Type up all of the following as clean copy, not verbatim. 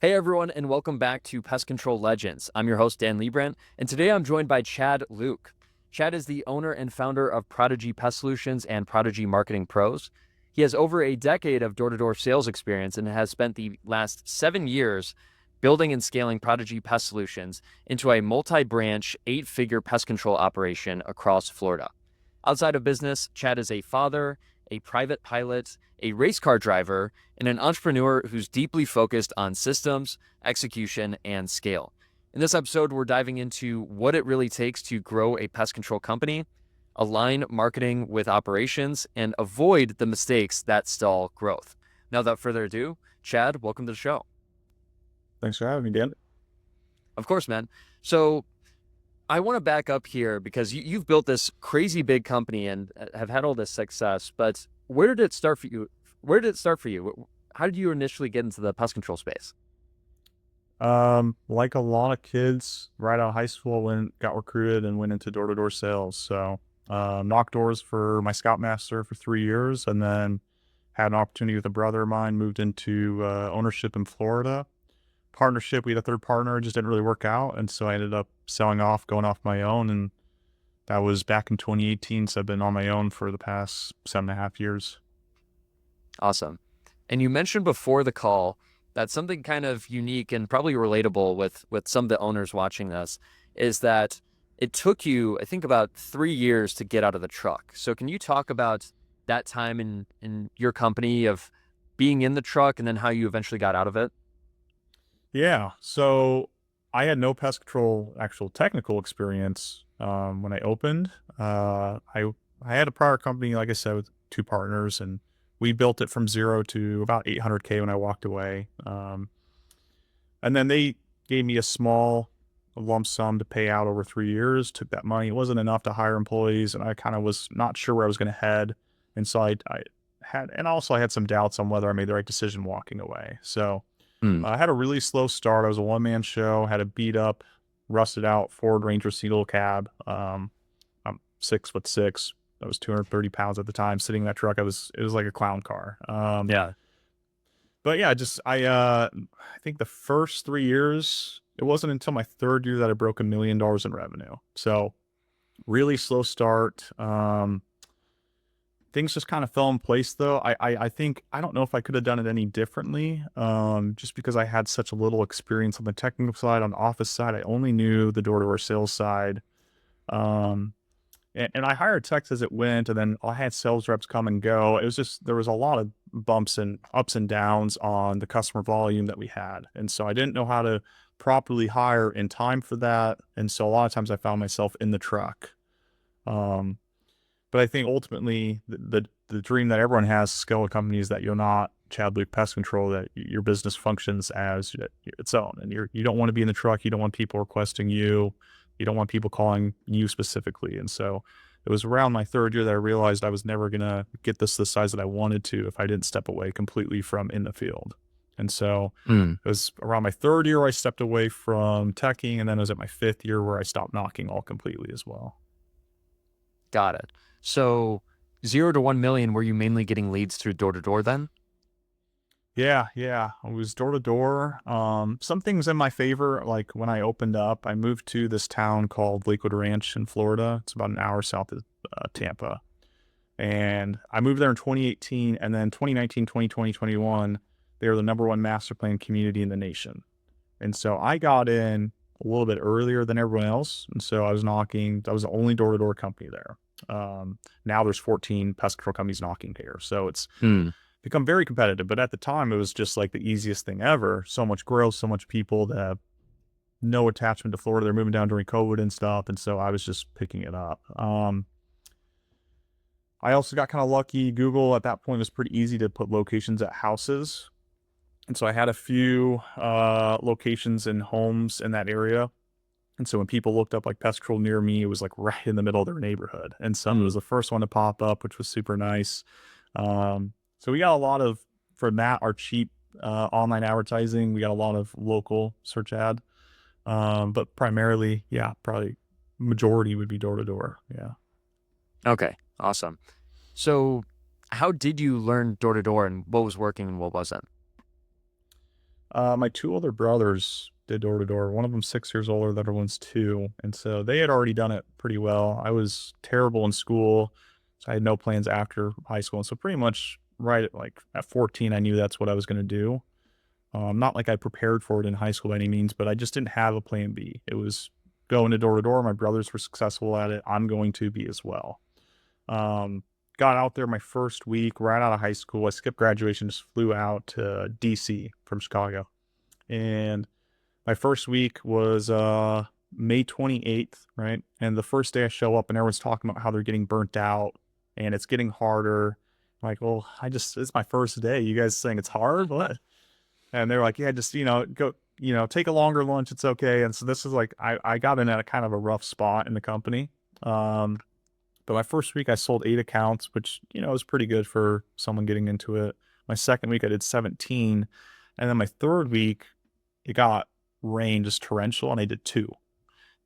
Hey everyone, and welcome back to Pest Control Legends. I'm your host, Dan Leibrandt, and today I'm joined by Chad Louk. Chad is the owner and founder of Prodigy Pest Solutions and Prodigy Marketing Pros. He has over a decade of door-to-door sales experience and has spent the last 7 years building and scaling Prodigy Pest Solutions into a multi-branch, 8-figure pest control operation across Florida. Outside of business, Chad is a father, a private pilot, a race car driver, and an entrepreneur who's deeply focused on systems, execution, and scale. In this episode, we're diving into what it really takes to grow a pest control company, align marketing with operations, and avoid the mistakes that stall growth. Now, without further ado, Chad, welcome to the show. Thanks for having me, Dan. Of course, man. So I want to back up here because you've built this crazy big company and have had all this success, but where did it start for you? Where did it start for you? How did you initially get into the pest control space? Like a lot of kids, right out of high school, got recruited and went into door-to-door sales. So, knocked doors for my scoutmaster for 3 years, and then had an opportunity with a brother of mine. Moved into ownership in Florida. Partnership, we had a third partner, it just didn't really work out, and so I ended up selling off, going off my own, and that was back in 2018. So I've been on my own for the past 7.5 years. Awesome. And you mentioned before the call that something kind of unique and probably relatable with some of the owners watching this is that it took you, I think, about 3 years to get out of the truck. So can you talk about that time in your company of being in the truck and then how you eventually got out of it? Yeah. So I had no pest control actual technical experience when I opened. I had a prior company, like I said, with two partners, and we built it from zero to about 800K when I walked away. And then they gave me a small lump sum to pay out over 3 years. Took that money. It wasn't enough to hire employees, and I kind of was not sure where I was going to head. And so I had, and also I had some doubts on whether I made the right decision walking away. So Hmm. I had a really slow start. I was a one-man show, had a beat up, rusted out Ford Ranger single cab. I'm 6'6". I was 230 pounds at the time. Sitting in that truck, it was like a clown car. Yeah. But yeah, I think the first 3 years, it wasn't until my third year that I broke $1 million in revenue. So really slow start. Things just kind of fell in place though. I think I don't know if I could have done it any differently. Just because I had such a little experience on the technical side, on the office side, I only knew the door-to-door sales side. Um, and I hired techs as it went, and then I had sales reps come and go. It was just there was a lot of bumps and ups and downs on the customer volume that we had, and so I didn't know how to properly hire in time for that. And so a lot of times I found myself in the truck. Um, but I think ultimately the dream that everyone has, scale a company, is that you're not Chad Louk Pest Control, that your business functions as its own, and you don't want to be in the truck. You don't want people requesting you. You don't want people calling you specifically. And so it was around my third year that I realized I was never gonna get this the size that I wanted to if I didn't step away completely from in the field. And so Hmm. it was around my third year I stepped away from teching, and then it was at my fifth year where I stopped knocking all completely as well. Got it. So 0 to 1 million, were you mainly getting leads through door to door then? Yeah, yeah. I was door to door. Some things in my favor, like when I opened up, I moved to this town called Lakewood Ranch in Florida. It's about an hour south of Tampa. And I moved there in 2018, and then 2019, 2020, 21, they were the number one master plan community in the nation. And so I got in a little bit earlier than everyone else. And so I was knocking, I was the only door to door company there. Now there's 14 pest control companies knocking here. So it's Hmm. become very competitive. But at the time, it was just like the easiest thing ever. So much growth, so much people that have no attachment to Florida. They're moving down during COVID and stuff. And so I was just picking it up. I also got kind of lucky. Google at that point was pretty easy to put locations at houses. And so I had a few locations in homes in that area. And so when people looked up like pest control near me, it was like right in the middle of their neighborhood. And so it Hmm. was the first one to pop up, which was super nice. So we got a lot of, for that, our cheap online advertising, we got a lot of local search ad. But primarily, yeah, probably majority would be door to door. Yeah. Okay. Awesome. So how did you learn door to door and what was working and what wasn't? My two older brothers did door to door. One of them 6 years older, the other one's 2. And so they had already done it pretty well. I was terrible in school, so I had no plans after high school. And so pretty much right at like at 14, I knew that's what I was going to do. Not like I prepared for it in high school by any means, but I just didn't have a plan B. It was going to door. My brothers were successful at it. I'm going to be as well. Um, Got out there my first week right out of high school. I skipped graduation, just flew out to DC from Chicago. And my first week was May 28th, right? And the first day I show up and everyone's talking about how they're getting burnt out and it's getting harder. I'm like, well, it's my first day. You guys saying it's hard? What? And they're like, yeah, just, go, take a longer lunch. It's okay. And so this is like, I got in at a kind of a rough spot in the company. But my first week I sold 8 accounts, which, was pretty good for someone getting into it. My second week I did 17. And then my third week, it got rain, just torrential, and I did 2.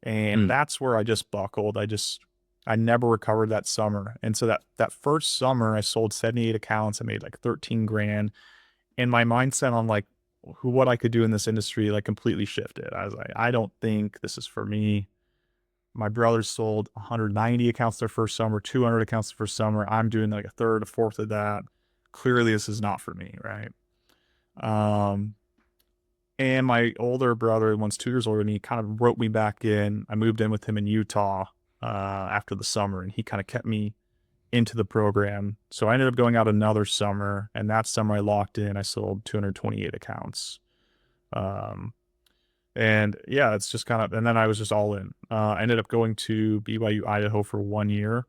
And Mm. that's where I just buckled. I never recovered that summer. And so that first summer I sold 78 accounts. I made like 13 grand. And my mindset on like what I could do in this industry like completely shifted. I was like, I don't think this is for me. My brothers sold 190 accounts their first summer, 200 accounts the first summer. I'm doing like a third, a fourth of that. Clearly this is not for me, right? Um, and my older brother, one's 2 years older than me, kind of wrote me back in. I moved in with him in Utah after the summer, and he kind of kept me into the program. So I ended up going out another summer, and that summer I locked in. I sold 228 accounts. And yeah, it's just kind of, and then I was just all in. I ended up going to BYU, Idaho for 1 year.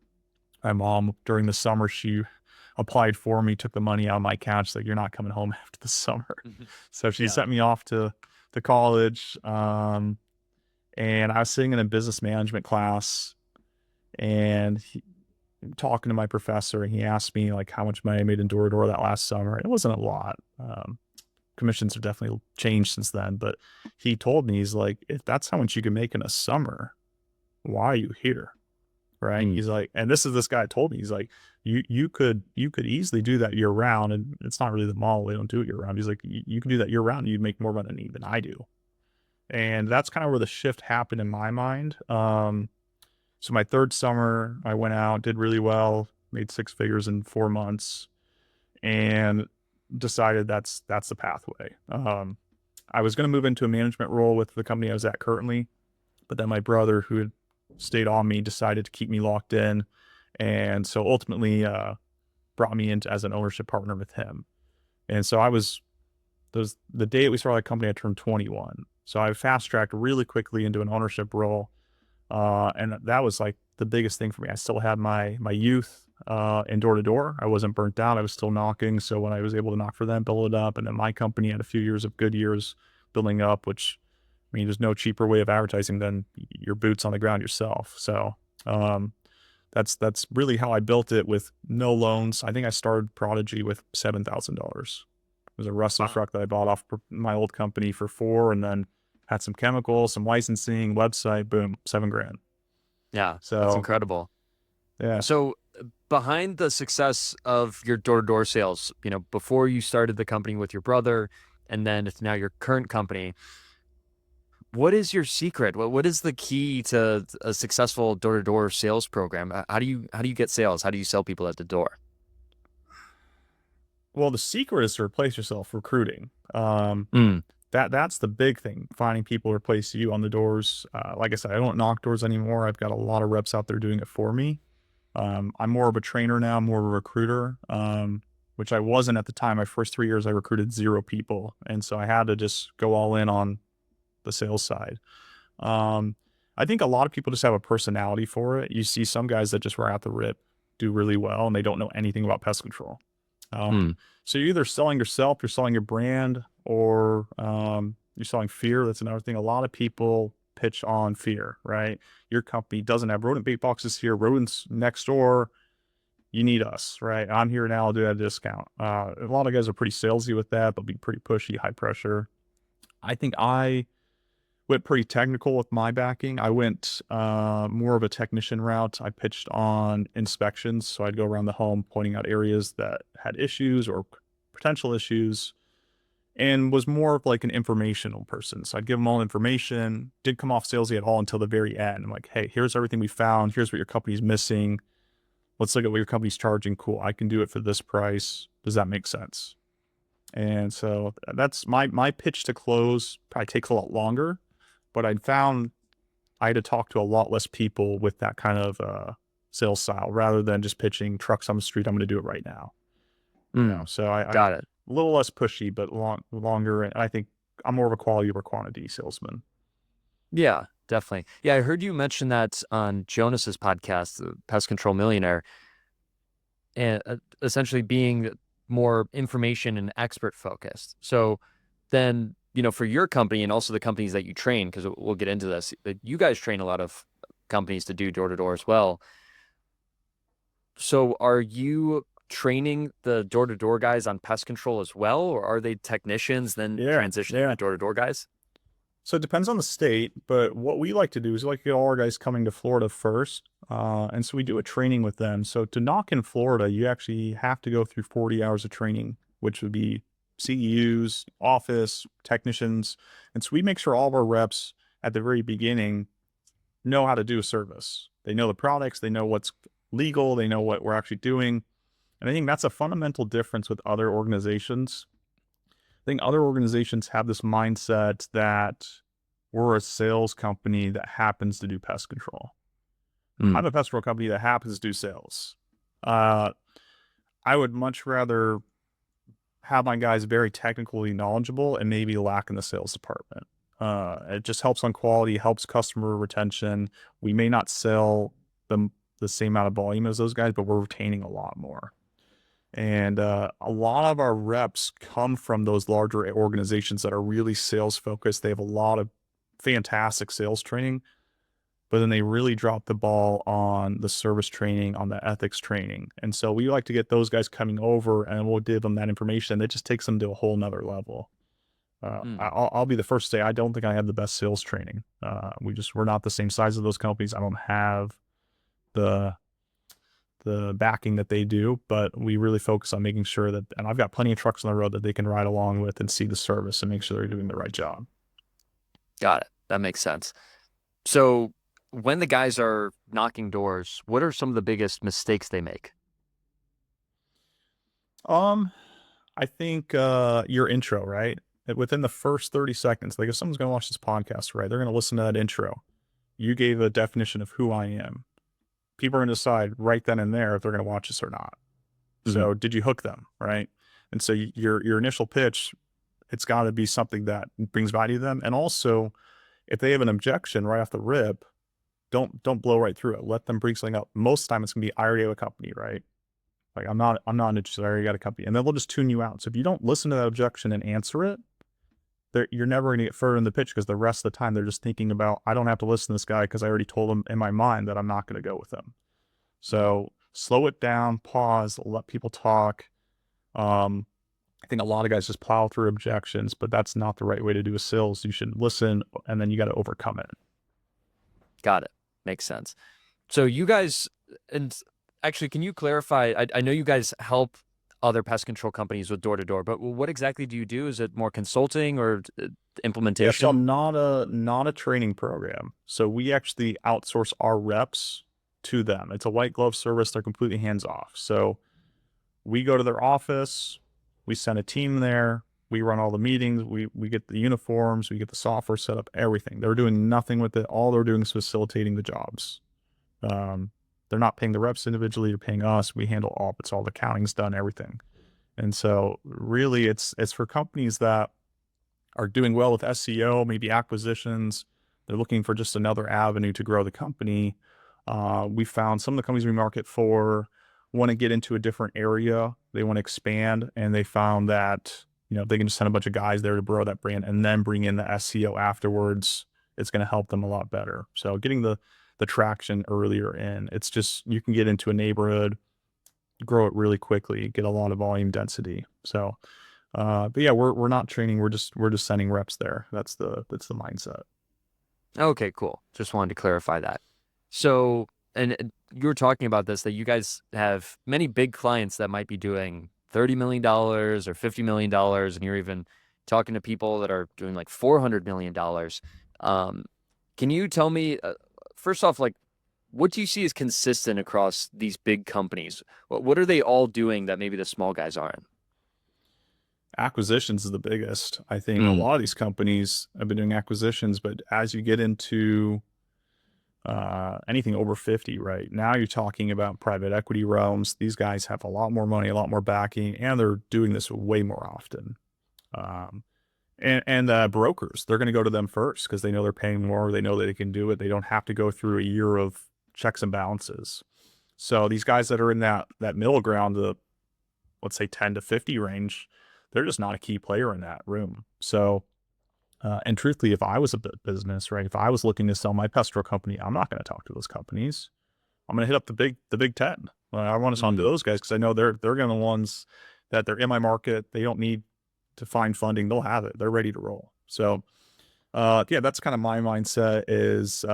My mom, during the summer, she applied for me, took the money out of my account. She's like, you're not coming home after the summer. Mhm. So she Yeah. sent me off to college. And I was sitting in a business management class and talking to my professor, and he asked me like how much money I made in door to door that last summer. It wasn't a lot. Commissions have definitely changed since then, but he told me, he's like, if that's how much you can make in a summer, why are you here? Right. Mm. He's like, and this guy told me, he's like, you could easily do that year round. And it's not really the model. They don't do it year round. He's like, you can do that year round and you'd make more money than I do. And that's kind of where the shift happened in my mind. So my third summer I went out, did really well, made 6 figures in 4 months, and decided that's the pathway. I was going to move into a management role with the company I was at currently, but then my brother, who had stayed on me, decided to keep me locked in, and so ultimately brought me in as an ownership partner with him. And so the day that we started the company, I turned 21. So I fast tracked really quickly into an ownership role, and that was like the biggest thing for me. I still had my youth in door to door. I wasn't burnt out. I was still knocking. So when I was able to knock for them, build it up, and then my company had a few years of good years building up, which, I mean, there's no cheaper way of advertising than your boots on the ground yourself. So that's really how I built it with no loans. I think I started Prodigy with $7,000. It was a Russell Wow. truck that I bought off my old company for 4, and then had some chemicals, some licensing, website, boom, 7 grand. Yeah, that's So incredible. yeah. So behind the success of your door-to-door sales, before you started the company with your brother, and then it's now your current company, what is your secret? What is the key to a successful door-to-door sales program? How do you get sales? How do you sell people at the door? Well, the secret is to replace yourself recruiting. Mm. That's the big thing. Finding people to replace you on the doors. Like I said, I don't knock doors anymore. I've got a lot of reps out there doing it for me. I'm more of a trainer now, more of a recruiter, which I wasn't at the time. My first 3 years, I recruited 0 people. And so I had to just go all in on the sales side. Um, I think a lot of people just have a personality for it. You see some guys that just right out the rip do really well and they don't know anything about pest control. Mm. So you're either selling yourself, you're selling your brand, or you're selling fear. That's another thing. A lot of people pitch on fear, right? Your company doesn't have rodent bait boxes here. Rodents next door. You need us, right? I'm here now. I'll do that at a discount. A lot of guys are pretty salesy with that. They'll be pretty pushy, high pressure. I think I went pretty technical with my backing. I went more of a technician route. I pitched on inspections. So I'd go around the home pointing out areas that had issues or potential issues. and was more of like an informational person. So I'd give them all information, didn't come off salesy at all until the very end. I'm like, hey, here's everything we found. Here's what your company's missing. Let's look at what your company's charging. Cool. I can do it for this price. Does that make sense? And so that's my pitch to close. Probably takes a lot longer, but I found I had to talk to a lot less people with that kind of sales style rather than just pitching trucks on the street. I'm going to do it right now. Mm, So I got it. a little less pushy, but longer. And I think I'm more of a quality over quantity salesman. Yeah, definitely. Yeah, I heard you mention that on Jonas's podcast, the Pest Control Millionaire, and essentially being more information and expert focused. So then, for your company and also the companies that you train, because we'll get into this, but you guys train a lot of companies to do door to door as well. So are you training the door to door guys on pest control as well, or are they technicians then Yeah, transitioning yeah. to door to door guys? So it depends on the state, but what we like to do is we like to get all our guys coming to Florida first. And so we do a training with them. So to knock in Florida, you actually have to go through 40 hours of training, which would be CEUs, office, technicians. And so we make sure all of our reps at the very beginning know how to do a service. They know the products, they know what's legal, they know what we're actually doing. And I think that's a fundamental difference with other organizations. I think other organizations have this mindset that we're a sales company that happens to do pest control. Mm, I'm a pest control company that happens to do sales. I would much rather have my guys very technically knowledgeable and maybe lack in the sales department. It just helps on quality, helps customer retention. We may not sell them the same amount of volume as those guys, but we're retaining a lot more. And a lot of our reps come from those larger organizations that are really sales focused. They have a lot of fantastic sales training, but then they really drop the ball on the service training, on the ethics training. And so we like to get those guys coming over and we'll give them that information. It just takes them to a whole nother level. mm. I'll be the first to say, I don't think I have the best sales training. We're not the same size of those companies. I don't have the backing that they do, but we really focus on making sure that, and I've got plenty of trucks on the road that they can ride along with and see the service and make sure they're doing the right job. Got it. That makes sense. So when the guys are knocking doors, what are some of the biggest mistakes they make? I think your intro, right? Within the first 30 seconds, like if someone's going to watch this podcast, right, they're going to listen to that intro. You gave a definition of who I am. People are going to decide right then and there if they're going to watch this or not. So did you hook them, right? And so your initial pitch, it's got to be something that brings value to them. And also, if they have an objection right off the rip, don't blow right through it. Let them bring something up. Most of the time, it's gonna be, I already have a company, right? Like I'm not interested. I already got a company, and then they'll just tune you out. So if you don't listen to that objection and answer it, you're never going to get further in the pitch because the rest of the time they're just thinking about, I don't have to listen to this guy because I already told him in my mind that I'm not going to go with him. So slow it down, pause, let people talk. I think a lot of guys just plow through objections, but that's not the right way to do a sales. You should listen and then you got to overcome it. Got it. Makes sense. So you guys, and actually, can you clarify? I know you guys help other pest control companies with door to door, but what exactly do you do? Is it more consulting or Yeah, so implementation? I'm not a training program. So we actually outsource our reps to them. It's a white glove service. They're completely hands off. So we go to their office, we send a team there, we run all the meetings, we get the uniforms, we get the software set up, everything. They're doing nothing with it. All they're doing is facilitating the jobs. They're not paying the reps individually, they're paying us. We handle all, it's all the accounting's done, everything. And so really it's for companies that are doing well with SEO, maybe acquisitions. They're looking for just another avenue to grow the company. We found some of the companies we market for want to get into a different area. They want to expand, and they found that, they can just send a bunch of guys there to grow that brand and then bring in the SEO afterwards. It's going to help them a lot better. So getting the traction earlier in, it's just, you can get into a neighborhood, grow it really quickly, get a lot of volume density. So, but yeah, we're not training. We're just sending reps there. That's the mindset. Okay, cool. Just wanted to clarify that. So, and you were talking about this, that you guys have many big clients that might be doing $30 million or $50 million, and you're even talking to people that are doing like $400 million. Can you tell me, first off, like, what do you see as consistent across these big companies? What are they all doing that maybe the small guys aren't? Acquisitions is the biggest. I think a Mm, lot of these companies have been doing acquisitions, but as you get into anything over 50, right now, you're talking about private equity realms. These guys have a lot more money, a lot more backing, and they're doing this way more often. Um, and brokers, they're going to go to them first because they know they're paying more. They know that they can do it. They don't have to go through a year of checks and balances. So these guys that are in that middle ground, the let's say 10 to 50 range, they're just not a key player in that room. So, and truthfully, if I was a business, right, if I was looking to sell my pest control company, I'm not going to talk to those companies. I'm going to hit up the big 10. I want to talk to mm. those guys because I know they're going to the ones that they're in my market. They don't need to find funding. They'll have it. They're ready to roll. So, yeah, that's kind of my mindset is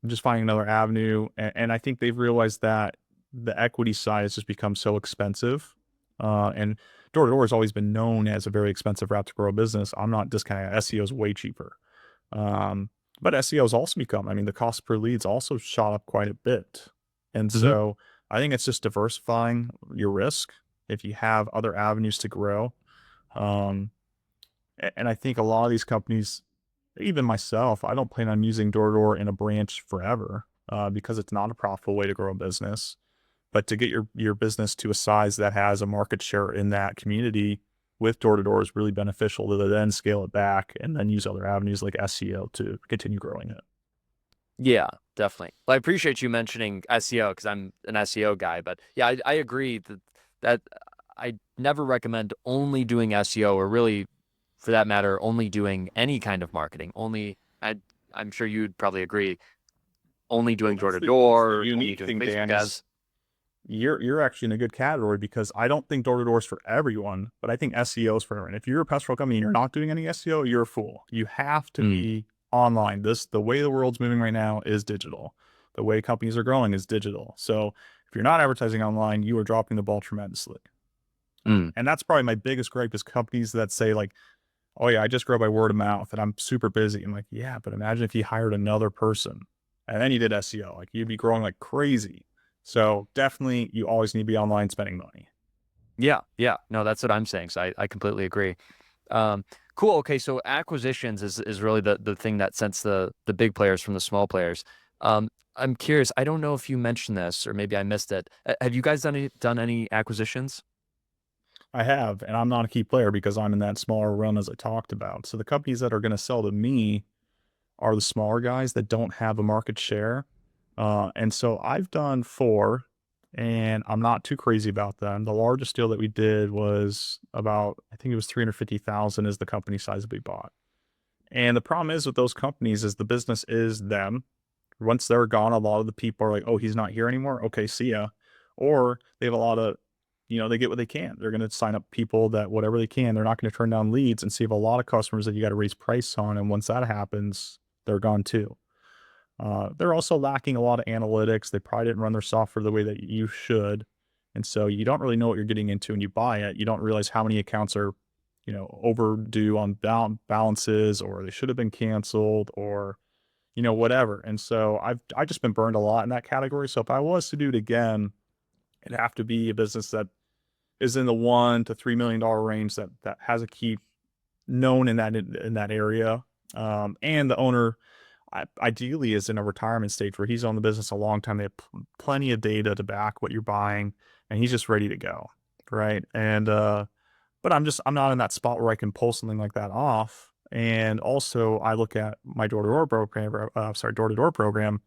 just finding another avenue. And I think they've realized that the equity side has just become so expensive. And door to door has always been known as a very expensive route to grow a business. I'm not discounting it. SEO is way cheaper. Um, but SEO has also become, I mean, the cost per leads also shot up quite a bit. And Hmm. so I think it's just diversifying your risk if you have other avenues to grow. Um, and I think a lot of these companies, even myself, I don't plan on using door to door in a branch forever because it's not a profitable way to grow a business. But to get your business to a size that has a market share in that community with door to door is really beneficial to then scale it back and then use other avenues like SEO to continue growing it. Yeah, definitely. Well, I appreciate you mentioning SEO because I'm an SEO guy, but yeah, I agree that I never recommend only doing SEO or really, for that matter, only doing any kind of marketing. I'm sure you'd probably agree, only Well, doing door that's to that's the door, only unique doing thing, Facebook Dan, is ads. you're actually in a good category because I don't think door to door is for everyone, but I think SEO is for everyone. If you're a pest control company and you're not doing any SEO, you're a fool. You have to Mm, be online. The way the world's moving right now is digital. The way companies are growing is digital. So if you're not advertising online, you are dropping the ball tremendously. mm. And that's probably my biggest gripe is companies that say like, oh yeah, I just grow by word of mouth and I'm super busy. I'm like, yeah, but imagine if you hired another person and then you did SEO, like you'd be growing like crazy. So definitely you always need to be online spending money. Yeah, yeah. No, that's what I'm saying. So I completely agree. Um, cool. Okay, so acquisitions is really the thing that sets the big players from the small players. I'm curious. I don't know if you mentioned this or maybe I missed it. Have you guys done any acquisitions? I have, and I'm not a key player because I'm in that smaller run as I talked about. So the companies that are going to sell to me are the smaller guys that don't have a market share. And so I've done four, and I'm not too crazy about them. The largest deal that we did was about, I think it was 350,000 is the company size that we bought. And the problem is with those companies is the business is them. Once they're gone, a lot of the people are like, oh, he's not here anymore. Okay, see ya. Or they have a lot of, they get what they can. They're going to sign up people that whatever they can. They're not going to turn down leads and save a lot of customers that you got to raise price on. And once that happens, they're gone too. They're also lacking a lot of analytics. They probably didn't run their software the way that you should. And so you don't really know what you're getting into when you buy it. You don't realize how many accounts are, overdue on balances, or they should have been canceled, or, whatever. And so I just been burned a lot in that category. So if I was to do it again, it'd have to be a business that is in the $1 to $3 million range that has a key known in that area. And the owner ideally is in a retirement stage where he's on the business a long time. They have plenty of data to back what you're buying, and he's just ready to go, right? And but I'm not in that spot where I can pull something like that off. And also, I look at my door-to-door program, door-to-door program.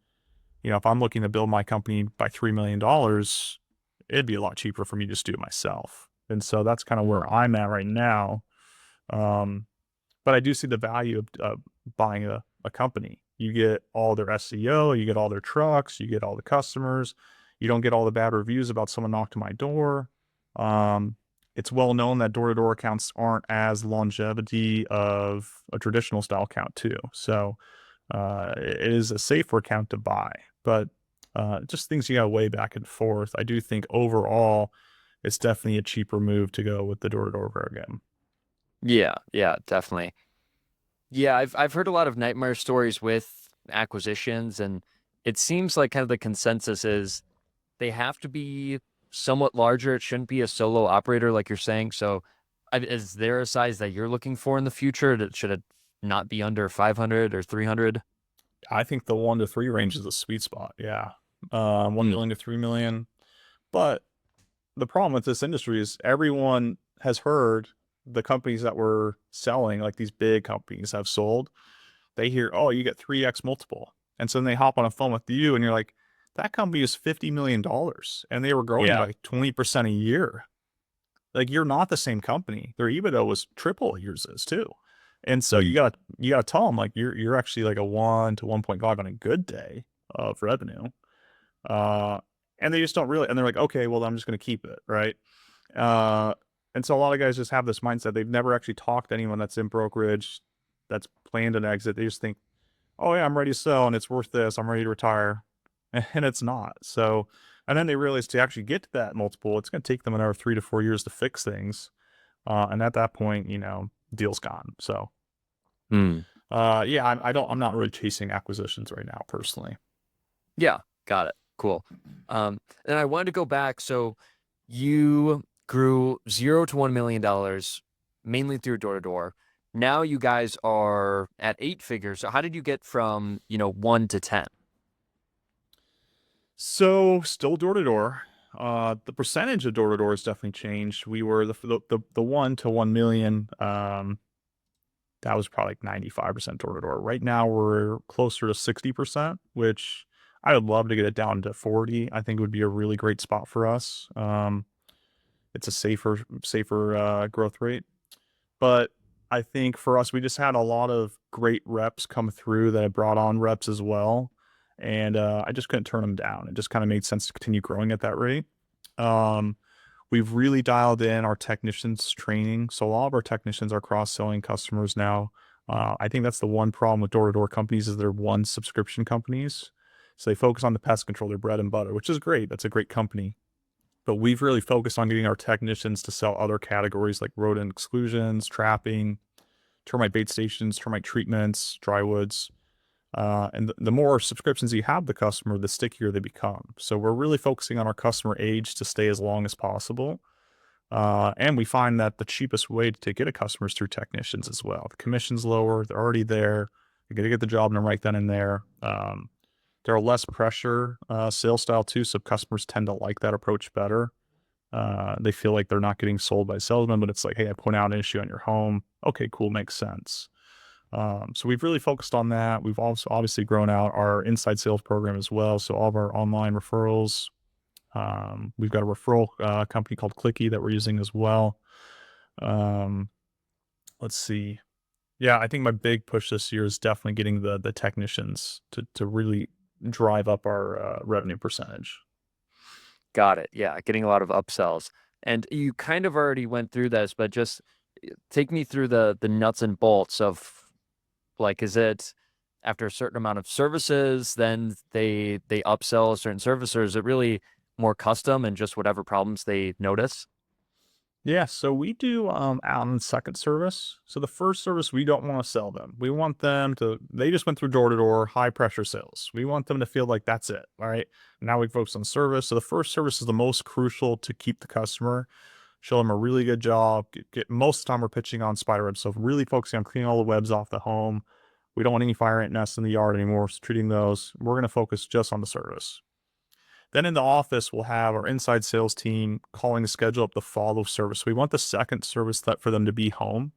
If I'm looking to build my company by $3 million, it'd be a lot cheaper for me to just do it myself. And so that's kind of where I'm at right now. Um, but I do see the value of buying a company. You get all their SEO, you get all their trucks, you get all the customers. You don't get all the bad reviews about someone knocked on my door. It's well known that door-to-door accounts aren't as longevity of a traditional style account too. So it is a safer account to buy, but just things you got to weigh back and forth. I do think overall, it's definitely a cheaper move to go with the door-to-door program. Yeah, yeah, definitely. Yeah, I've heard a lot of nightmare stories with acquisitions, and it seems like kind of the consensus is they have to be somewhat larger. It shouldn't be a solo operator like you're saying. So, is there a size that you're looking for in the future? Should it not be under 500 or 300? I think the 1 to 3 range is a sweet spot. Yeah. 1 Mm, million to 3 million. But the problem with this industry is everyone has heard the companies that were selling, like these big companies have sold, they hear, oh, you get 3x multiple. And so then they hop on a phone with you and you're like, that company is $50 million and they were growing yeah. by 20% a year. Like you're not the same company. Their EBITDA was triple yours is too. And so Mm. you gotta tell them like you're actually like a 1 to 1.5 on a good day of revenue. Uh, and they just don't really, and they're like, okay, well, I'm just gonna keep it, right? Uh, and so a lot of guys just have this mindset. They've never actually talked to anyone that's in brokerage, that's planned an exit. They just think, oh yeah, I'm ready to sell and it's worth this. I'm ready to retire. And it's not. So, and then they realize to actually get to that multiple, it's going to take them another 3 to 4 years to fix things. And at that point, deal's gone. So, Mm. yeah, I'm not really chasing acquisitions right now personally. Yeah, got it. Cool. And I wanted to go back. So you grew $0 to $1 million mainly through door to door. Now you guys are at 8 figures. So how did you get from, 1 to 10? So still door to door. The percentage of door to door has definitely changed. We were the 1 to 1 million. That was probably like 95% door to door. Right now we're closer to 60%, which I would love to get it down to 40. I think it would be a really great spot for us. It's a safer growth rate. But I think for us, we just had a lot of great reps come through that had brought on reps as well. And I just couldn't turn them down. It just kind of made sense to continue growing at that rate. Um, we've really dialed in our technicians training. So a lot of our technicians are cross-selling customers now. I think that's the one problem with door-to-door companies is they're one subscription companies. So they focus on the pest control, their bread and butter, which is great. That's a great company. But we've really focused on getting our technicians to sell other categories like rodent exclusions, trapping, termite bait stations, termite treatments, drywoods. And the more subscriptions you have the customer, the stickier they become. So we're really focusing on our customer age to stay as long as possible. And we find that the cheapest way to get a customer is through technicians as well. The commission's lower, they're already there, you're going to get the job done right then and there. They're a less pressure sales style too, so customers tend to like that approach better. They feel like they're not getting sold by salesmen, but it's like, hey, I point out an issue on your home. Okay, cool, makes sense. So we've really focused on that. We've also obviously grown out our inside sales program as well. So all of our online referrals. We've got a referral company called Clicky that we're using as well. Um, let's see. Yeah, I think my big push this year is definitely getting the technicians to really drive up our revenue percentage. Got it. Yeah, getting a lot of upsells. And you kind of already went through this, but just take me through the nuts and bolts of like, is it after a certain amount of services, then they upsell a certain service, or is it really more custom and just whatever problems they notice? Yeah, so we do out and second service. So the first service we don't want to sell them. We want them to they just went through door to door, high pressure sales. We want them to feel like that's it. All right. Now we focus on service. So the first service is the most crucial to keep the customer, show them a really good job. Most of the time we're pitching on spider webs. So really focusing on cleaning all the webs off the home. We don't want any fire ant nests in the yard anymore. So treating those. We're going to focus just on the service. Then in the office, we'll have our inside sales team calling the schedule up the follow service. We want the second service that for them to be home.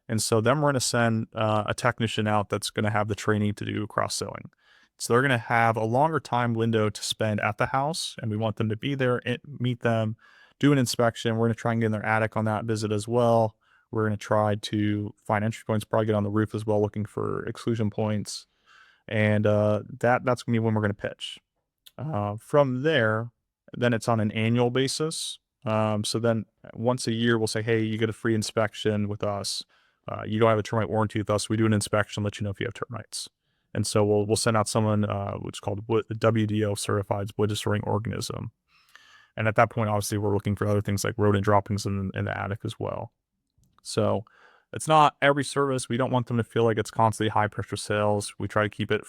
And so then we're going to send a technician out that's going to have the training to do cross selling. So they're going to have a longer time window to spend at the house, and we want them to be there, meet them, do an inspection. We're going to try and get in their attic on that visit as well. We're going to try to find entry points, probably get on the roof as well, looking for exclusion points. And that's going to be when we're going to pitch. From there, then it's on an annual basis. So then once a year, we'll say, hey, you get a free inspection with us. You don't have a termite warranty with us. We do an inspection, let you know if you have termites. And so we'll send out someone, which is called WDO, certified wood destroying organism. And at that point, obviously, we're looking for other things like rodent droppings in the attic as well. So It's not every service. We don't want them to feel like it's constantly high pressure sales. We try to keep it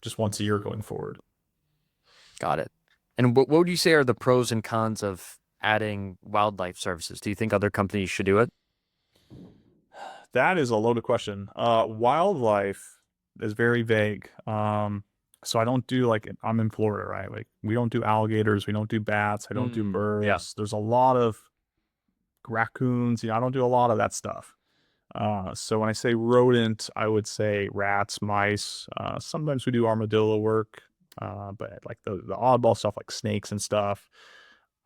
just once a year going forward. Got it. And what would you say are the pros and cons of adding wildlife services? Do you think other companies should do it? That is a loaded question. Wildlife is very vague. So I don't do like I'm in Florida, right? Like we don't do alligators, we don't do bats, I don't do Yeah. birds. There's a lot of raccoons. I don't do a lot of that stuff. So when I say rodent, I would say rats, mice. Sometimes we do armadillo work, but like the oddball stuff like snakes and stuff.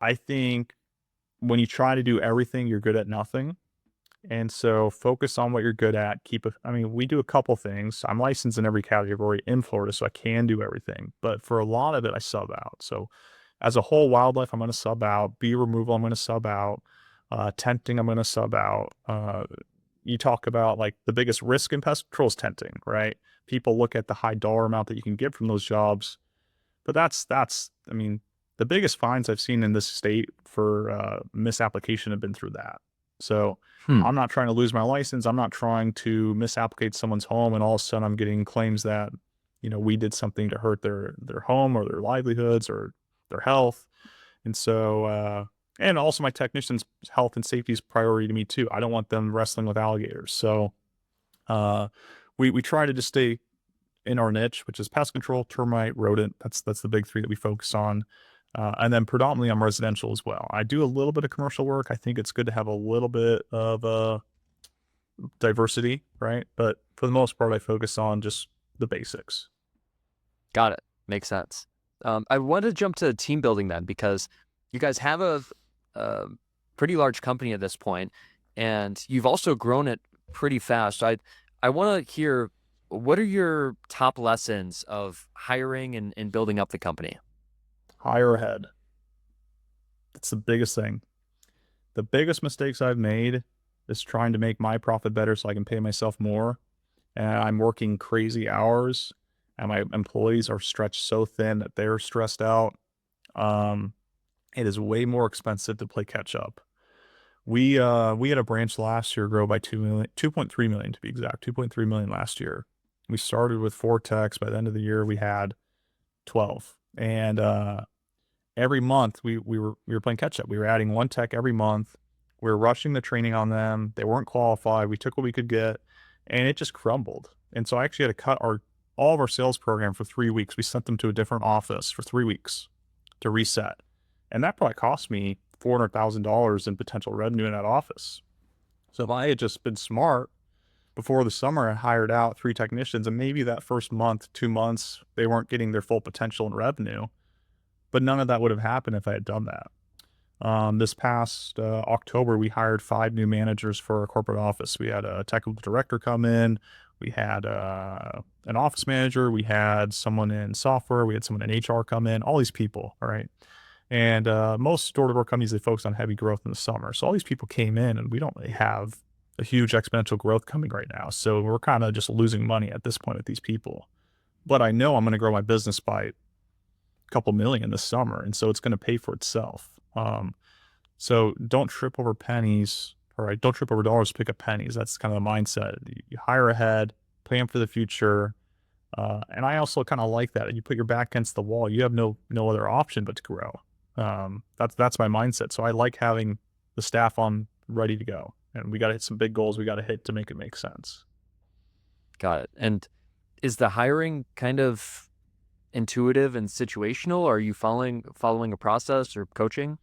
I think when you try to do everything, you're good at nothing. And so focus on what you're good at. I mean, we do a couple things. I'm licensed in every category in Florida, so I can do everything. But for a lot of it, I sub out. So as a whole, wildlife, I'm going to sub out. Bee removal, I'm going to sub out. Tenting, I'm going to sub out. You talk about like the biggest risk in pest control is tenting, right? People look at the high dollar amount that you can get from those jobs. But I mean, the biggest fines I've seen in this state for misapplication have been through that. So Hmm. I'm not trying to lose my license. I'm not trying to misapplicate someone's home, and all of a sudden I'm getting claims that, we did something to hurt their home or their livelihoods or their health. And so, and also my technicians' health and safety is priority to me too. I don't want them wrestling with alligators. So, uh, we try to just stay in our niche, which is pest control, termite, rodent. That's the big three that we focus on. And then predominantly I'm residential as well. I do a little bit of commercial work. I think it's good to have a little bit of diversity, right? But for the most part, I focus on just the basics. Got it. Makes sense. I wanted to jump to team building then because you guys have a pretty large company at this point, and you've also grown it pretty fast. I want to hear what are your top lessons of hiring and building up the company? Hire ahead. That's the biggest thing. The biggest mistakes I've made is trying to make my profit better so I can pay myself more. And I'm working crazy hours, and my employees are stretched so thin that they're stressed out. Um, it is way more expensive to play catch up. We had a branch last year grow by 2.3 million to be exact, 2.3 million last year. We started with 4 techs. By the end of the year, we had 12. And every month we were playing catch up. We were adding 1 tech every month. We were rushing the training on them. They weren't qualified. We took what we could get, and it just crumbled. And so I actually had to cut all of our sales program for 3 weeks. We sent them to a different office for 3 weeks to reset. And that probably cost me $400,000 in potential revenue in that office. So if I had just been smart before the summer, I hired out 3 technicians, and maybe that first month, 2 months, they weren't getting their full potential in revenue. But none of that would have happened if I had done that. This past October, we hired 5 new managers for our corporate office. We had a technical director come in. We had an office manager. We had someone in software. We had someone in HR come in. All these people, all right. And most door-to-door companies, they focus on heavy growth in the summer. So all these people came in, and we don't really have a huge exponential growth coming right now. So we're kind of just losing money at this point with these people. But I know I'm going to grow my business by a couple million this summer, and so it's going to pay for itself. So don't trip over pennies, or don't trip over dollars to pick up pennies. That's kind of the mindset. You hire ahead, plan for the future. And I also kind of like that. You put your back against the wall. You have no other option but to grow. That's my mindset. So I like having the staff on ready to go. And we got to hit some big goals we got to hit to make it make sense. Got it. And is the hiring kind of intuitive and situational? Or are you following a process or coaching?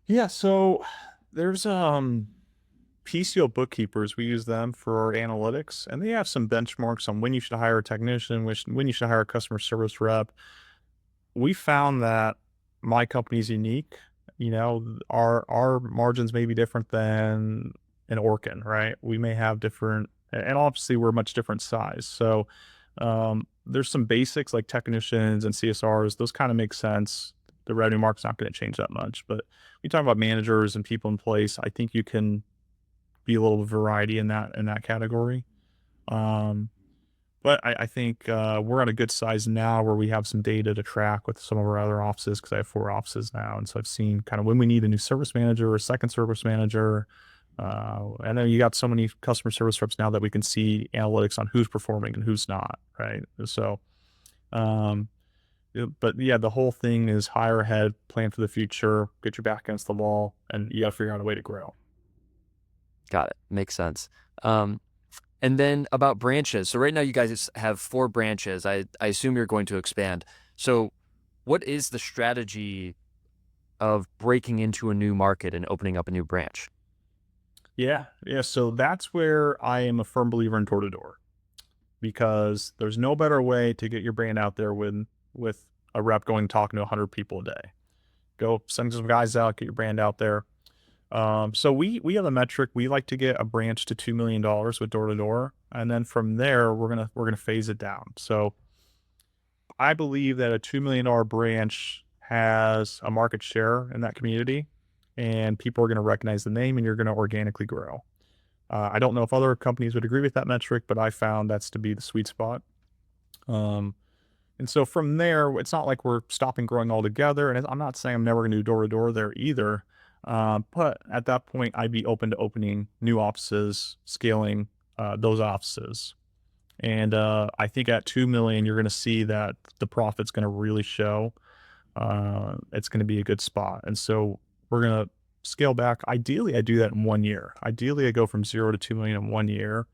Yeah, so there's PCO bookkeepers. We use them for our analytics, and they have some benchmarks on when you should hire a technician, when you should hire a customer service rep. We found that my company's unique. Our margins may be different than an Orkin, right? We may have different, and obviously we're a much different size. So there's some basics like technicians and CSRs. Those kind of make sense. The revenue mark's not going to change that much. But we talk about managers and people in place. I think you can be a little variety in that category. But I think we're at a good size now where we have some data to track with some of our other offices because I have 4 offices now. And so I've seen kind of when we need a new service manager or a second service manager, And then you got so many customer service reps now that we can see analytics on who's performing and who's not, right? So, um, but yeah, the whole thing is hire ahead, plan for the future, get your back against the wall, and you got to figure out a way to grow. Got it. Makes sense. Um, and then about branches. So right now you guys have 4 branches. I assume you're going to expand. So what is the strategy of breaking into a new market and opening up a new branch? Yeah, yeah. So that's where I am a firm believer in door to door, because there's no better way to get your brand out there with a rep going talking to 100 people a day. Go send some guys out, get your brand out there. So we have a metric. We like to get a branch to $2 million with door to door, and then from there we're gonna phase it down. So I believe that a $2 million branch has a market share in that community, and people are going to recognize the name, and you're going to organically grow. I don't know if other companies would agree with that metric, but I found that's to be the sweet spot. Um, and so from there, it's not like we're stopping growing altogether. And I'm not saying I'm never going to do door to door there either. But at that point, I'd be open to opening new offices, scaling those offices. And I think at 2 million, you're going to see that the profit's going to really show. It's going to be a good spot. And so we're going to scale back. Ideally, I do that in 1 year. Ideally, I go from 0 to 2 million in 1 year.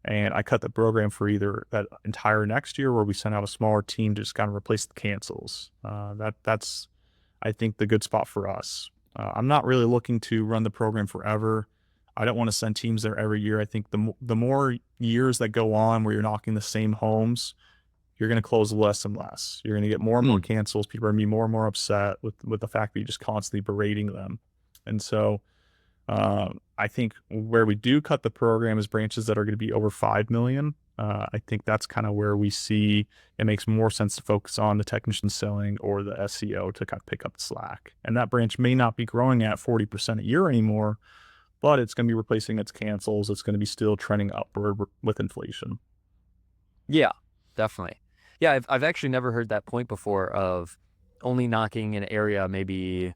And I cut the program for either that entire next year, where we send out a smaller team to just kind of replace the cancels. That's, I think, the good spot for us. I'm not really looking to run the program forever. I don't want to send teams there every year. I think the more years that go on where you're knocking the same homes, you're going to close less and less. You're going to get more and more cancels. People are going to be more and more upset with the fact that you're just constantly berating them. And so I think where we do cut the program is branches that are going to be over 5 million. I think that's kind of where we see it makes more sense to focus on the technician selling or the SEO to kind of pick up the slack. And that branch may not be growing at 40% a year anymore, but it's going to be replacing its cancels. It's going to be still trending upward with inflation. Yeah, definitely. Yeah, I've actually never heard that point before of only knocking an area maybe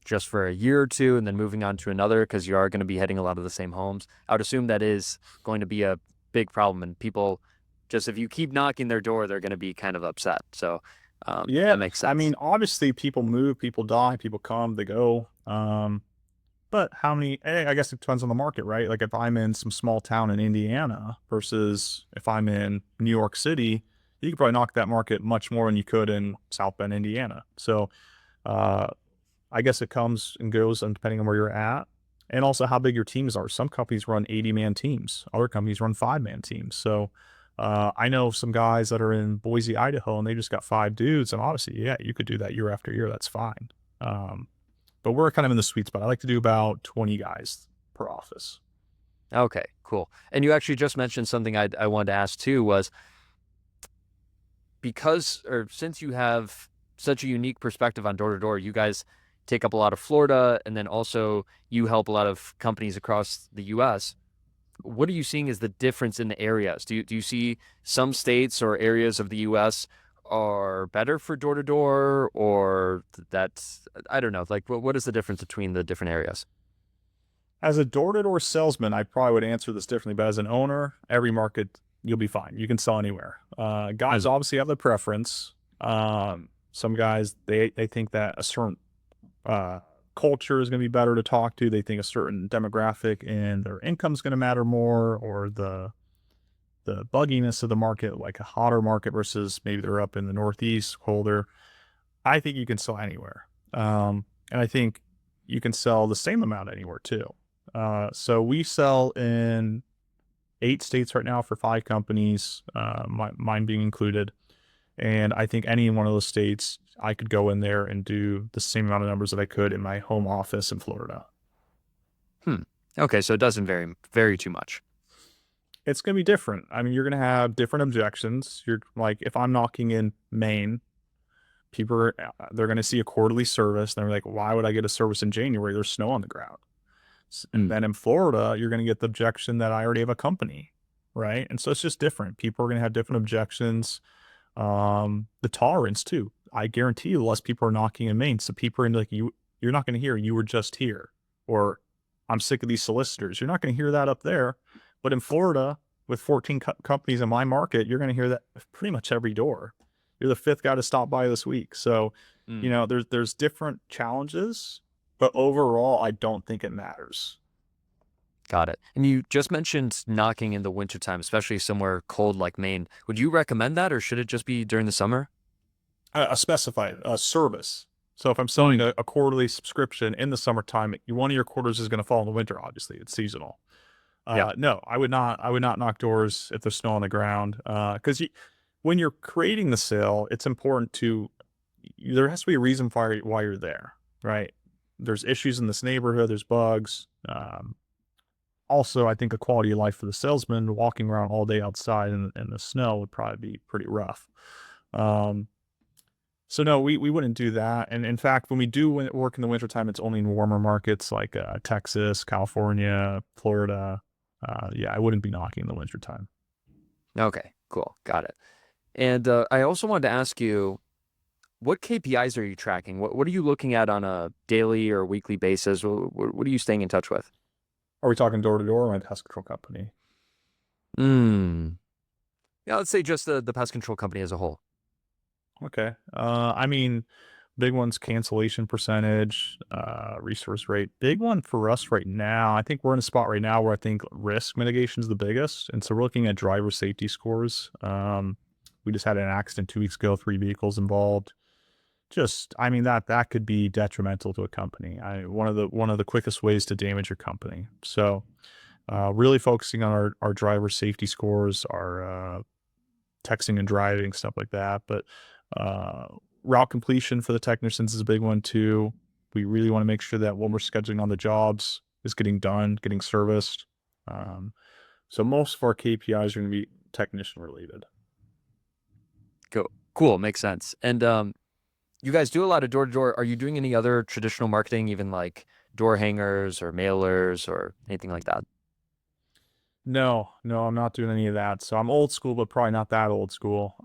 just for a year or two and then moving on to another, because you are going to be hitting a lot of the same homes. I would assume that is going to be a big problem, and people just, if you keep knocking their door, they're going to be kind of upset. So Yeah, that makes I sense. mean, obviously people move, people die, people come, they go. But how many, I guess it depends on the market, right? Like if I'm in some small town in Indiana versus if I'm in New York City, you could probably knock that market much more than you could in South Bend, Indiana. So uh, I guess it comes and goes and depending on where you're at and also how big your teams are. Some companies run 80-man teams. Other companies run 5-man teams. So I know some guys that are in Boise, Idaho, and they just got 5 dudes. And obviously, yeah, you could do that year after year. That's fine. But we're kind of in the sweet spot. I like to do about 20 guys per office. Okay, cool. And you actually just mentioned something I wanted to ask too, was because, or since you have such a unique perspective on door to door, you guys take up a lot of Florida, and then also you help a lot of companies across the US. What are you seeing as the difference in the areas? Do you see some states or areas of the US are better for door to door, or that's, I don't know, like what is the difference between the different areas? As a door-to-door salesman, I probably would answer this differently, but as an owner, every market, you'll be fine. You can sell anywhere. Guys obviously have the preference. Some guys, they think that a certain uh, culture is going to be better to talk to. They think a certain demographic and their income is going to matter more, or the bugginess of the market, like a hotter market versus maybe they're up in the Northeast, colder. I think you can sell anywhere. And I think you can sell the same amount anywhere too. So we sell in 8 states right now for 5 companies, mine being included. And I think any one of those states, I could go in there and do the same amount of numbers that I could in my home office in Florida. Okay, so it doesn't vary too much. It's going to be different. I mean, you're going to have different objections. You're like, if I'm knocking in Maine, people are, they're going to see a quarterly service. And they're like, why would I get a service in January? There's snow on the ground. And then in Florida, you're going to get the objection that I already have a company, right? And so it's just different. People are going to have different objections. The tolerance too. I guarantee you less people are knocking in Maine. So people are like, you're not going to hear, you were just here. Or I'm sick of these solicitors. You're not going to hear that up there. But in Florida, with 14 companies in my market, you're going to hear that pretty much every door. You're the fifth guy to stop by this week. So, Mm, there's different challenges, but overall, I don't think it matters. got it. And you just mentioned knocking in the wintertime, especially somewhere cold like Maine. Would you recommend that, or should it just be during the summer? A specified service. So if I'm selling Mm, a quarterly subscription in the summertime, one of your quarters is going to fall in the winter. Obviously, it's seasonal. yeah. No, I would not. I would not knock doors if there's snow on the ground. Because when you're creating the sale, it's important to there has to be a reason why you're there, right? There's issues in this neighborhood. There's bugs. Also, I think a quality of life for the salesman walking around all day outside in the snow would probably be pretty rough. Um, so no, we wouldn't do that. And in fact, when we do work in the wintertime, it's only in warmer markets like Texas, California, Florida. Yeah, I wouldn't be knocking in the wintertime. Okay, cool. Got it. And I also wanted to ask you, what KPIs are you tracking? What are you looking at on a daily or weekly basis? What are you staying in touch with? Are we talking door to door or my pest control company? Hmm. Yeah, let's say just the pest control company as a whole. Okay. I mean, big one's cancellation percentage, resource rate. Big one for us right now. I think we're in a spot right now where I think risk mitigation is the biggest. And so we're looking at driver safety scores. We just had an accident 2 weeks ago, 3 vehicles involved. I mean, that could be detrimental to a company. One of the quickest ways to damage your company. So, really focusing on our driver safety scores, our texting and driving, stuff like that. But uh, route completion for the technicians is a big one too. We really want to make sure that what we're scheduling on the jobs is getting done, getting serviced. Um, so most of our KPIs are going to be technician related. Cool. Cool. Makes sense. And you guys do a lot of door to door. Are you doing any other traditional marketing, even like door hangers or mailers or anything like that? No, no, I'm not doing any of that. So I'm old school, but probably not that old school.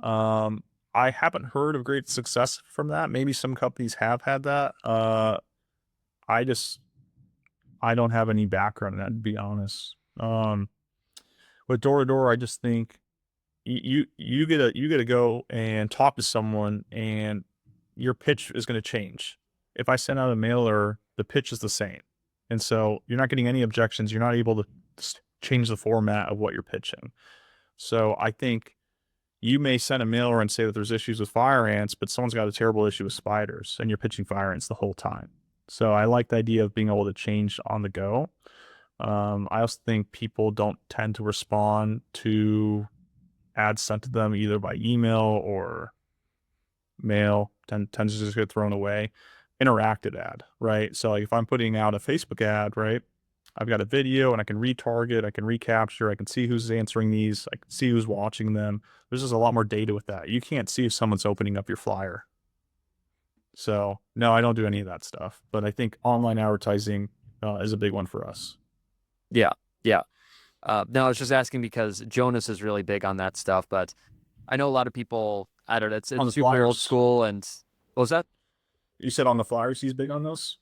I haven't heard of great success from that. Maybe some companies have had that. I just I don't have any background in that, to be honest. With door to door, I just think you get to go and talk to someone, and your pitch is going to change. If I send out a mailer, the pitch is the same, and so you're not getting any objections. You're not able to change the format of what you're pitching. So I think you may send a mailer and say that there's issues with fire ants, but someone's got a terrible issue with spiders, and you're pitching fire ants the whole time. So I like the idea of being able to change on the go. I also think people don't tend to respond to ads sent to them either by email or mail. Tends to just get thrown away. Interactive ad, right? So like if I'm putting out a Facebook ad, right? I've got a video and I can retarget, I can recapture, I can see who's answering these, I can see who's watching them. There's just a lot more data with that. You can't see if someone's opening up your flyer. So no, I don't do any of that stuff. But I think online advertising is a big one for us. Yeah. Yeah. No, I was just asking because Jonas is really big on that stuff, but I know a lot of people, I don't know, On it's the super old flyers, school. And what was that? you said on the flyers he's big on those?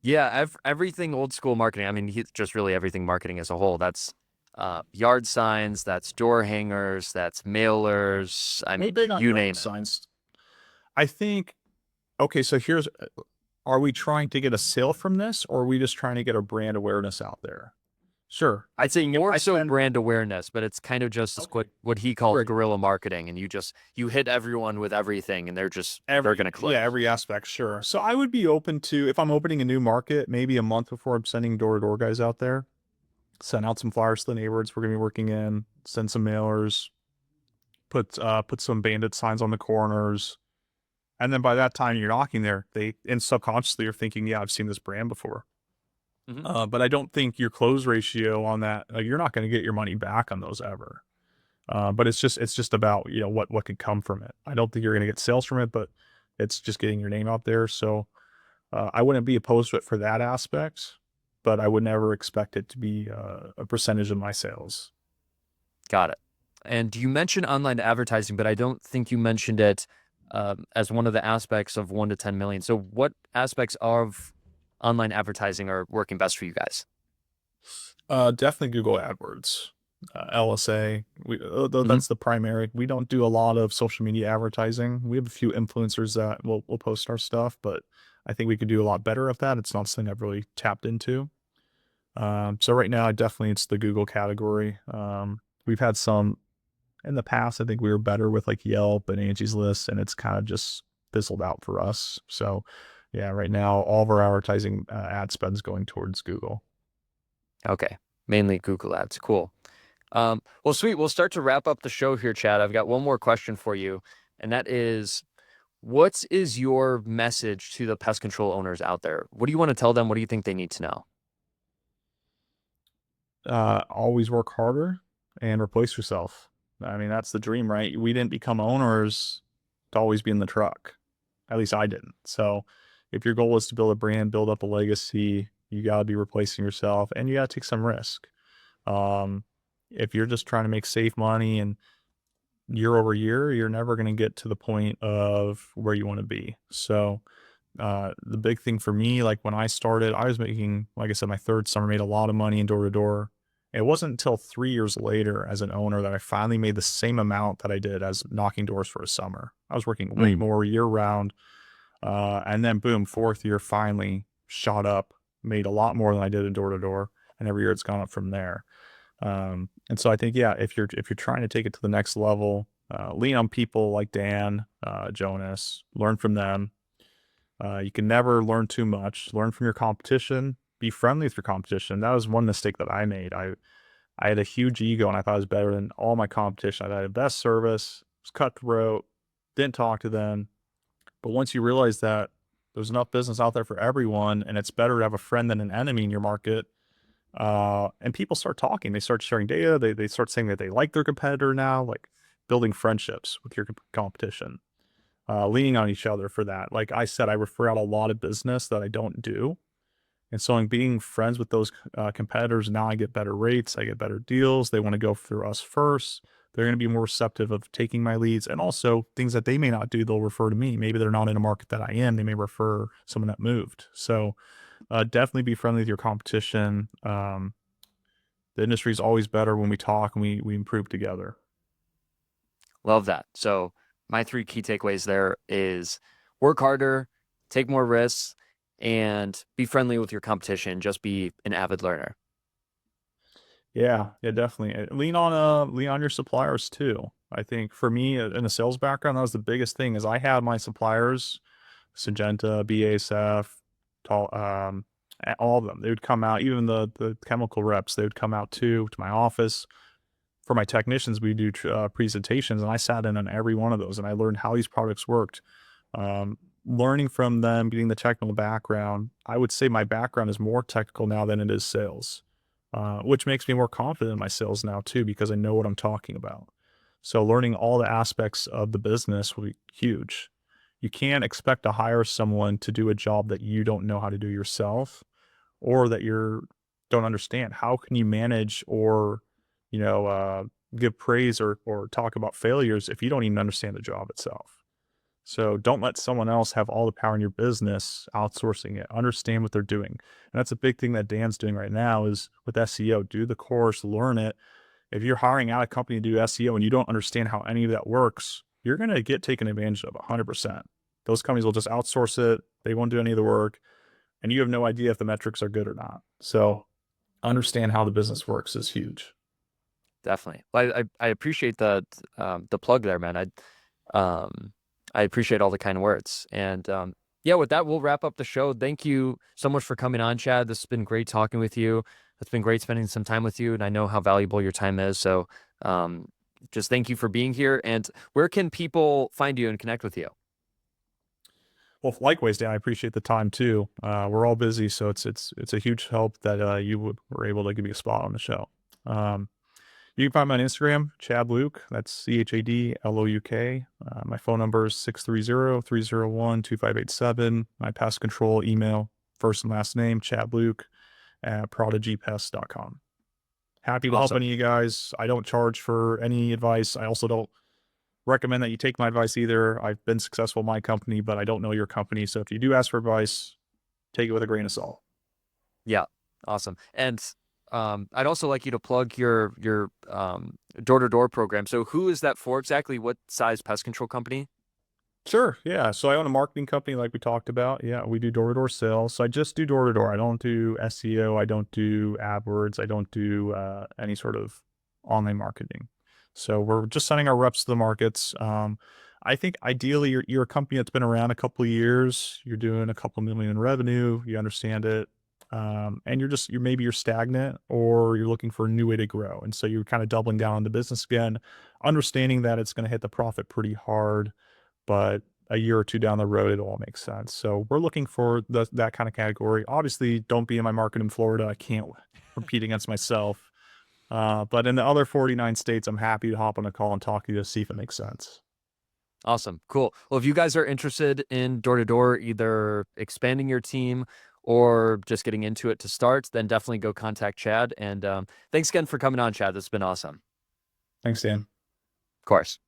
Yeah, everything old school marketing. I mean, just really everything marketing as a whole. That's yard signs, that's door hangers, that's mailers. I Hey, mean, big on you yard name it. signs. I think, okay, so are we trying to get a sale from this, or are we just trying to get a brand awareness out there? Sure. I I'd say think if more I so spend, brand awareness, but it's kind of just okay, what he calls great. guerrilla marketing, and you hit everyone with everything, and they're gonna click. Every aspect, sure. So I would be open to, if I'm opening a new market, maybe a month before I'm sending door to door guys out there, send out some flyers to the neighborhoods we're going to be working in, send some mailers, put some bandit signs on the corners. And then by that time you're knocking there, they and subconsciously are thinking, yeah, I've seen this brand before. Hmm. But I don't think your close ratio on that, you're not going to get your money back on those ever. But it's just about, what can come from it. I don't think you're going to get sales from it, but it's just getting your name out there. So I wouldn't be opposed to it for that aspect, but I would never expect it to be a percentage of my sales. Got it. And you mentioned online advertising, but I don't think you mentioned it as one of the aspects of 1 to 10 million. So what aspects of online advertising are working best for you guys? Definitely Google AdWords, LSA. Hmm. That's the primary. We don't do a lot of social media advertising. We have a few influencers that will post our stuff, but I think we could do a lot better at that. It's not something I've really tapped into. So right now, definitely it's the Google category. We've had some in the past. I think we were better with like Yelp and Angie's List, and it's kind of just fizzled out for us. So yeah, right now all of our advertising ad spend's going towards Google. Okay, mainly Google Ads. Cool. Well, sweet. We'll start to wrap up the show here, Chad. I've got one more question for you, and that is, what is your message to the pest control owners out there? What do you want to tell them? What do you think they need to know? Always work harder and replace yourself. I mean, that's the dream, right? We didn't become owners to always be in the truck. At least I didn't. So if your goal is to build a brand, build up a legacy, you got to be replacing yourself and you got to take some risk. Um, if you're just trying to make safe money and year over year, you're never going to get to the point of where you want to be. So the big thing for me, like when I started, I was making, like I said, my third summer, made a lot of money in door to door. It wasn't until 3 years later as an owner that I finally made the same amount that I did as knocking doors for a summer. I was working way Mm. more year round. And then boom, fourth year finally shot up, made a lot more than I did in door to door. And every year it's gone up from there. And so I think, yeah, if you're trying to take it to the next level, lean on people like Dan, Jonas, learn from them. You can never learn too much. Learn from your competition. Be friendly with your competition. That was one mistake that I made. I had a huge ego and I thought I was better than all my competition. I had the best service, was cutthroat, didn't talk to them. But once you realize that there's enough business out there for everyone, and it's better to have a friend than an enemy in your market, and people start talking, they start sharing data, they start saying that they like their competitor now, like building friendships with your competition, leaning on each other for that. Like I said, I refer out a lot of business that I don't do. And so I'm being friends with those competitors. Now I get better rates, I get better deals. They want to go through us first. They're going to be more receptive of taking my leads, and also things that they may not do, they'll refer to me. Maybe they're not in a market that I am. They may refer someone that moved. So definitely be friendly with your competition. The industry is always better when we talk and we improve together. Love that. So my three key takeaways there is work harder, take more risks, and be friendly with your competition. Just be an avid learner. Yeah, yeah, definitely. Lean on your suppliers too. I think for me in a sales background, that was the biggest thing is I had my suppliers, Syngenta, BASF, all of them. They would come out, even the chemical reps, they would come out too to my office. For my technicians, we do presentations, and I sat in on every one of those, and I learned how these products worked. Um, Learning from them, getting the technical background. I would say my background is more technical now than it is sales, which makes me more confident in my sales now too, because I know what I'm talking about. So learning all the aspects of the business will be huge. You can't expect to hire someone to do a job that you don't know how to do yourself or that you're don't understand. How can you manage or, you know, give praise or talk about failures if you don't even understand the job itself? So don't let someone else have all the power in your business, outsourcing it. Understand what they're doing. And that's a big thing that Dan's doing right now is with SEO. Do the course, learn it. If you're hiring out a company to do SEO and you don't understand how any of that works, you're going to get taken advantage of 100%. Those companies will just outsource it. They won't do any of the work. And you have no idea if the metrics are good or not. So understand how the business works is huge. Definitely. Well, I appreciate the plug there, man. Um I appreciate all the kind words. And yeah, with that, we'll wrap up the show. Thank you so much for coming on, Chad. This has been great talking with you. It's been great spending some time with you, and I know how valuable your time is. So um just thank you for being here. And where can people find you and connect with you? Well, likewise, Dan, I appreciate the time too. We're all busy, so it's a huge help that were able to give me a spot on the show. Um, you can find me on Instagram, Chad Louk. That's ChadLouk. My phone number is 630-301-2587. My pest control email, first and last name, Chad Louk at prodigypest.com. Happy to help Awesome. any of you guys. I don't charge for any advice. I also don't recommend that you take my advice either. I've been successful in my company, but I don't know your company. So if you do ask for advice, take it with a grain of salt. Yeah. Awesome. And I'd also like you to plug your door-to-door program. So who is that for exactly? What size pest control company? Sure. Yeah. So I own a marketing company like we talked about. Yeah, we do door-to-door sales. So I just do door-to-door. I don't do SEO. I don't do AdWords. I don't do any sort of online marketing. So we're just sending our reps to the markets. I think ideally you're a company that's been around a couple of years. You're doing a couple million in revenue. You understand it. And you're stagnant or you're looking for a new way to grow. And so you're kind of doubling down on the business again, understanding that it's going to hit the profit pretty hard, but a year or two down the road, it'll all make sense. So we're looking for that kind of category. Obviously, don't be in my market in Florida. I can't compete against myself. But in the other 49 states, I'm happy to hop on a call and talk to you to see if it makes sense. Awesome. Cool. Well, if you guys are interested in door-to-door, either expanding your team or just getting into it to start, then definitely go contact Chad. And thanks again for coming on, Chad. This has been awesome. Thanks, Dan. Of course.